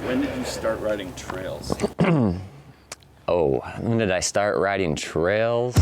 When did you start riding trails? Oh, when did I start riding trails?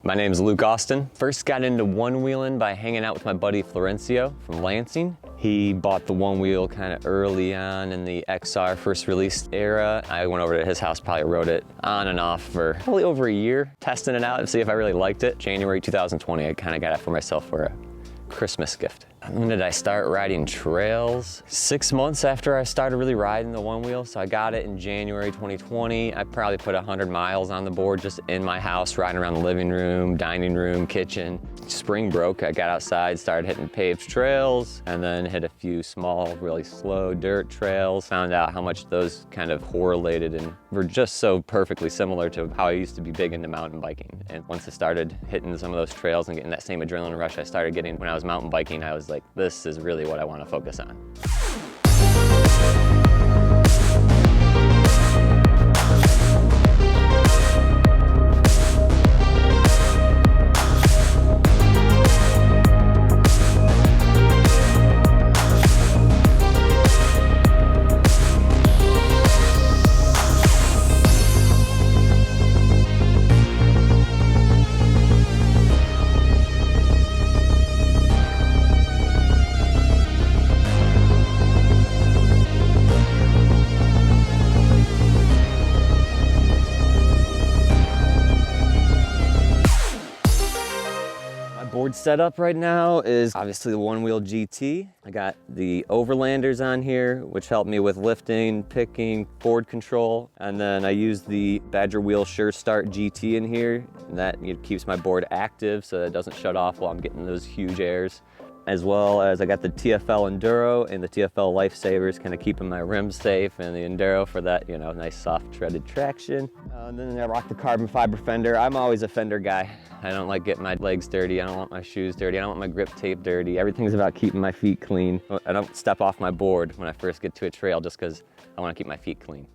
My name's Luke Austin. First got into one-wheeling by hanging out with my buddy Florencio from Lansing. He bought the one wheel kind of early on in the XR first release era. I went over to his house, probably rode it on and off for probably over a year, testing it out to see if I really liked it. January 2020, I kind of got it for myself for a Christmas gift. When did I start riding trails? 6 months after I started really riding the one wheel. So I got it in January 2020. I probably put 100 miles on the board just in my house, riding around the living room, dining room, kitchen. Spring broke, I got outside, started hitting paved trails, and then hit a few small, really slow dirt trails. Found out how much those kind of correlated and were just so perfectly similar to how I used to be big into mountain biking. And once I started hitting some of those trails and getting that same adrenaline rush I started getting when I was mountain biking, I was like, this is really what I want to focus on. Board setup right now is obviously the Onewheel GT. I got the overlanders on here, which help me with lifting, picking, board control. And then I use the Badger Wheel Sure Start GT in here. And that keeps my board active so that it doesn't shut off while I'm getting those huge airs. As well as I got the TFL Enduro and the TFL Lifesavers, kind of keeping my rims safe, and the Enduro for that, you know, nice soft treaded traction. And then I rock the carbon fiber fender. I'm always a fender guy. I don't like getting my legs dirty. I don't want my shoes dirty. I don't want my grip tape dirty. Everything's about keeping my feet clean. I don't step off my board when I first get to a trail just because I want to keep my feet clean.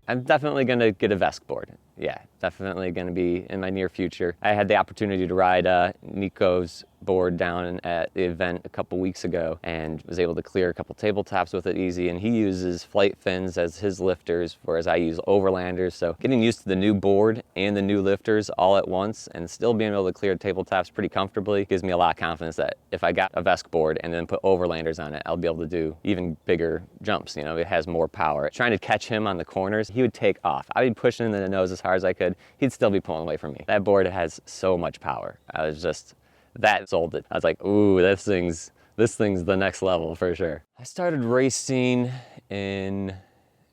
I'm definitely gonna get a Vesk board. Yeah, definitely gonna be in my near future. I had the opportunity to ride Nico's board down at the event a couple weeks ago and was able to clear a couple tabletops with it easy, and he uses flight fins as his lifters, whereas I use overlanders. So getting used to the new board and the new lifters all at once and still being able to clear tabletops pretty comfortably gives me a lot of confidence that if I got a Vesk board and then put overlanders on it, I'll be able to do even bigger jumps. You know, it has more power. Trying to catch him on the corners, he would take off. I'd be pushing in the nose as hard as I could. He'd still be pulling away from me. That board has so much power. I was just, that sold it. I was like, ooh, this thing's the next level for sure. I started racing in,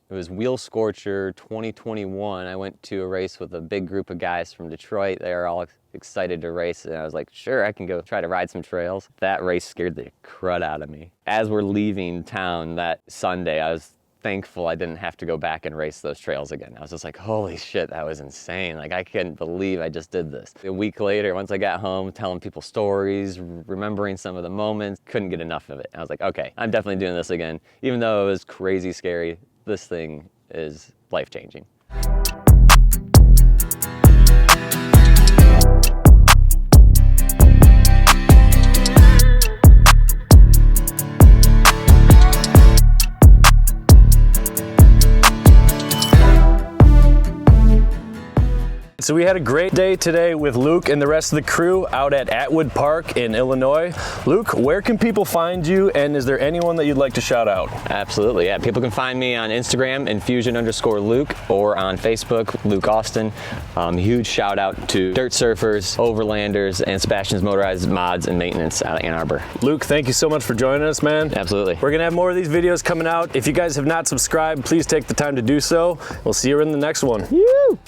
it was Wheel Scorcher 2021. I went to a race with a big group of guys from Detroit. They were all excited to race, and I was like, sure, I can go try to ride some trails. That race scared the crud out of me. As we're leaving town that Sunday, I was thankful I didn't have to go back and race those trails again. I was just like, holy shit, that was insane. Like, I couldn't believe I just did this. A week later, once I got home, telling people stories, remembering some of the moments, couldn't get enough of it. I was like, okay, I'm definitely doing this again. Even though it was crazy scary, this thing is life-changing. So we had a great day today with Luke and the rest of the crew out at Atwood Park in Illinois. Luke, where can people find you, and is there anyone that you'd like to shout out? Absolutely, yeah. People can find me on Instagram, Infusion_Luke, or on Facebook, Luke Austin. Huge shout out to dirt surfers, overlanders, and Sebastian's Motorized Mods and Maintenance out of Ann Arbor. Luke, thank you so much for joining us, man. Absolutely. We're gonna have more of these videos coming out. If you guys have not subscribed, please take the time to do so. We'll see you in the next one. Woo!